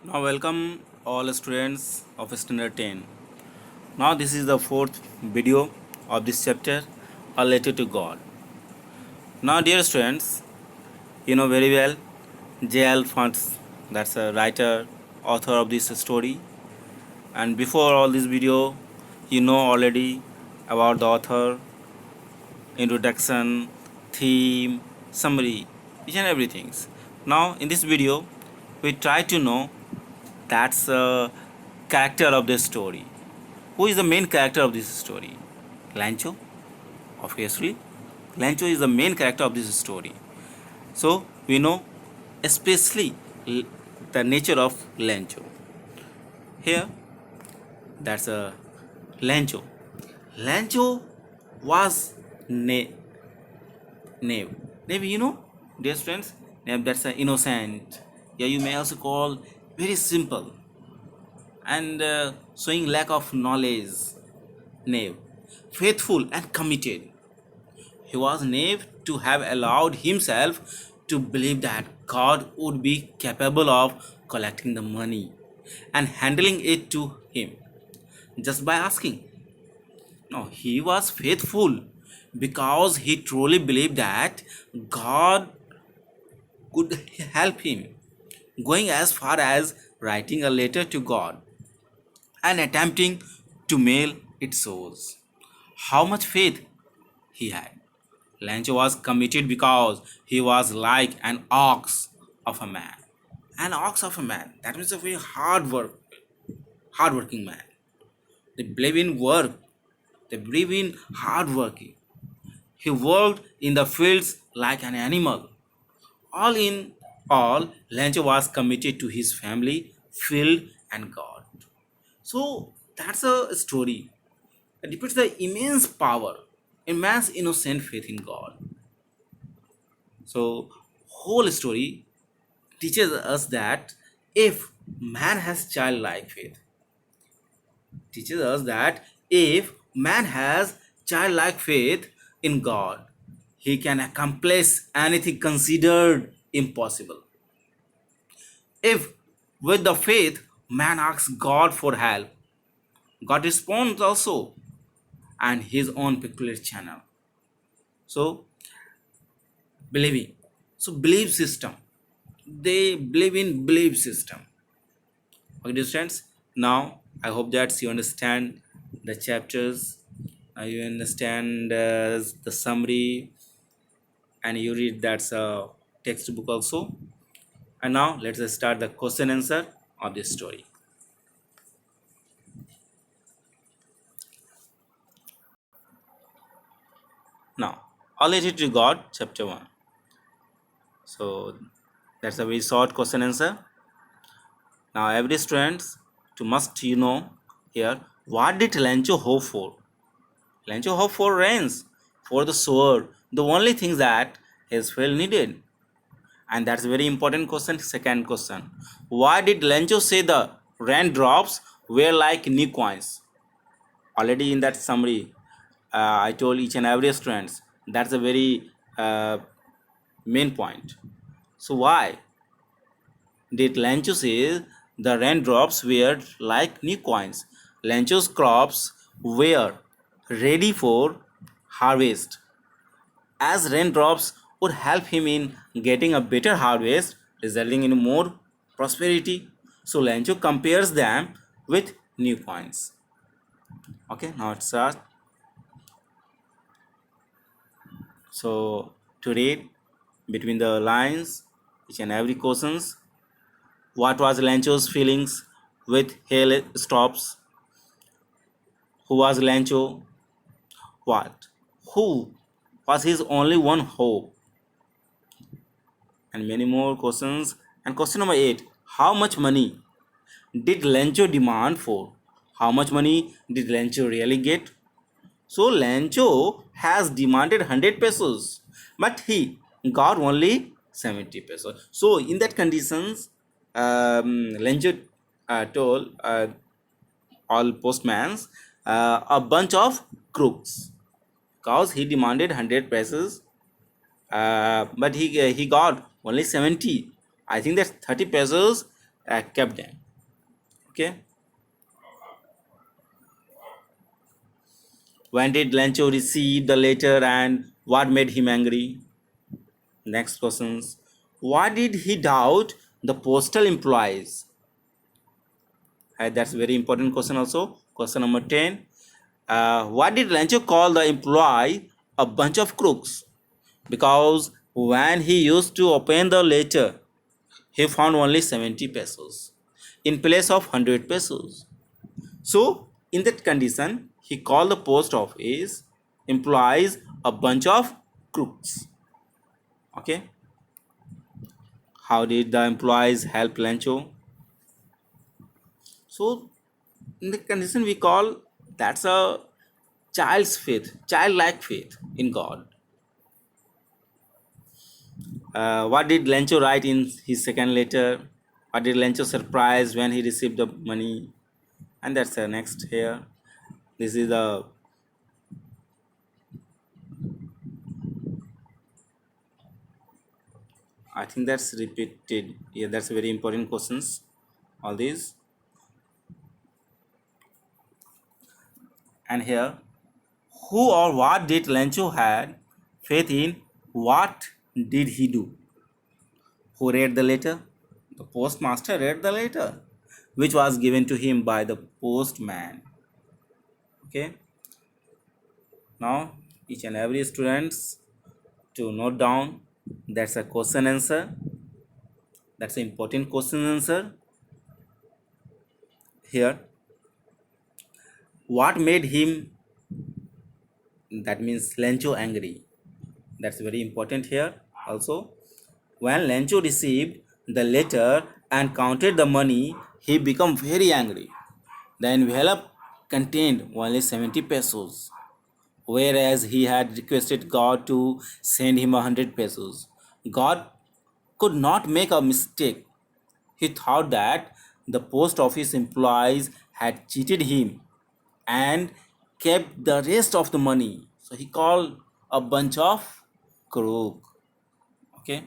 Now welcome all students of standard 10. Now this is the fourth video of this chapter, A Letter to God. Now dear students, you know very well J.L. Funts, that's a writer, author of this story. And before all this video, you know already about the author, introduction, theme, summary, each and everything. Now in this video, we try to know that's a character of the story. Who is the main character of this story? Lancho, obviously. Lancho is the main character of this story. So we know especially the nature of Lancho. Here, that's a Lancho. Lancho was knave. Knave, you know, dear friends, knave, that's an innocent. Yeah, you may also call very simple and showing lack of knowledge. Knave, faithful and committed. He was naive to have allowed himself to believe that God would be capable of collecting the money and handling it to him just by asking. No, he was faithful because he truly believed that God could help him, going as far as writing a letter to God and attempting to mail it shows how much faith he had. Lancho was committed because he was like an ox of a man. An ox of a man. That means a very hardworking man. They believe in work. They believe in hard working. He worked in the fields like an animal. All in all, Lancho was committed to his family, field, and God. So that's a story. It depicts the immense power, immense innocent faith in God. So whole story teaches us that if man has childlike faith, teaches us that if man has childlike faith in God, he can accomplish anything considered impossible. If with the faith man asks God for help, God responds also and his own peculiar channel. So believing. So belief system. They believe in belief system. Okay, students. Now I hope that you understand the chapters. You understand the summary, and you read that's a textbook also. And now let's start the question answer of this story. Now, all it to God, chapter 1. So that's a very short question answer. Now, every students to must you know here what did Lancho hope for? Lancho hoped for rains, for the sword, the only thing that his field needed. And that's a very important question. Second question, why did Lancho say the raindrops were like new coins? Already in that summary, I told each and every students that's a very main point. So why did Lancho say the raindrops were like new coins? Lancho's crops were ready for harvest, as raindrops would help him in getting a better harvest, resulting in more prosperity. So Lancho compares them with new coins. Okay, now it starts. So to read between the lines, each and every questions. What was Lancho's feelings with hail stops? Who was Lancho? What? Who was his only one hope? And many more questions. And question number 8, how much money did Lancho demand for? How much money did Lancho really get? So Lancho has demanded 100 pesos, but he got only 70 pesos. So in that conditions, Lancho told all postmans a bunch of crooks, because he demanded 100 pesos, but he got only 70. I think that 30 pesos kept them. Okay. When did Lencho receive the letter and what made him angry? Next questions. Why did he doubt the postal employees? That's a very important question also. Question number 10. Why did Lencho call the employee a bunch of crooks? Because when he used to open the letter, he found only 70 pesos in place of 100 pesos. So, in that condition, he called the post office employees a bunch of crooks. Okay. How did the employees help Lencho? So, in the condition we call that's a child's faith, childlike faith in God. What did Lencho write in his second letter? What did Lencho surprise when he received the money? And that's the next here. This is the I think that's repeated. Yeah, that's very important questions. All these and here, who or what did Lencho had faith in? What did he do? Who read the letter? The postmaster read the letter, which was given to him by the postman. Okay. Now each and every students to note down that's a question answer. That's an important question answer. Here, what made him? That means Lencho angry. That's very important here. Also, when Lencho received the letter and counted the money, he became very angry. The envelope contained only 70 pesos, whereas he had requested God to send him 100 pesos. God could not make a mistake. He thought that the post office employees had cheated him and kept the rest of the money. So he called a bunch of crook. Okay.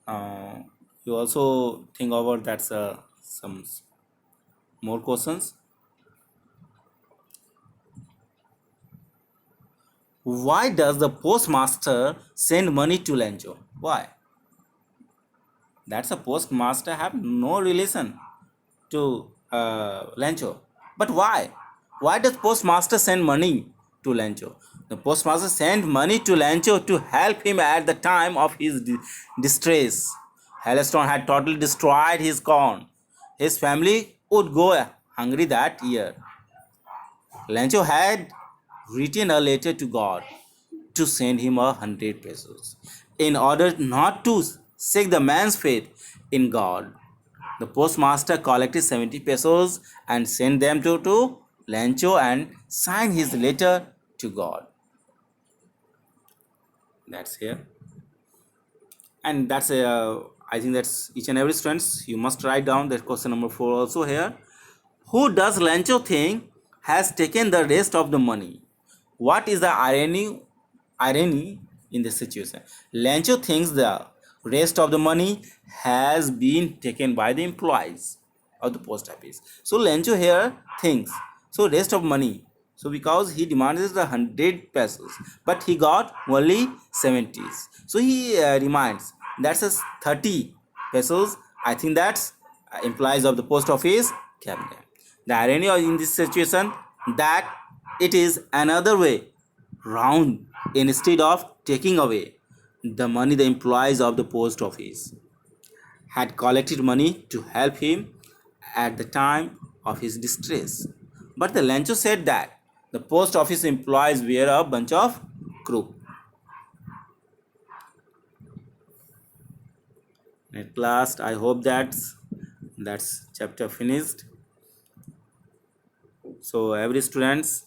Uh, you also think about that's some more questions. Why does the postmaster send money to Lencho? Why? That's a postmaster have no relation to Lencho. But why? Why does postmaster send money to Lencho? The postmaster sent money to Lencho to help him at the time of his distress. Hailstone had totally destroyed his corn. His family would go hungry that year. Lencho had written a letter to God to send him 100 pesos in order not to shake the man's faith in God. The postmaster collected 70 pesos and sent them to Lencho and signed his letter to God. That's here. And that's I think that's each and every students. You must write down that question number 4 also here. Who does Lencho think has taken the rest of the money? What is the irony in this situation? Lencho thinks the rest of the money has been taken by the employees of the post office. So Lencho here thinks so rest of money. So because he demanded the 100 pesos, but he got only 70s. So he reminds that's a 30 pesos. I think that's implies of the post office cabinet. The irony in this situation that it is another way round instead of taking away the money the employees of the post office had collected money to help him at the time of his distress. But the Lencho said that the post office employees were a bunch of crooks. At last, I hope that's chapter finished. So every students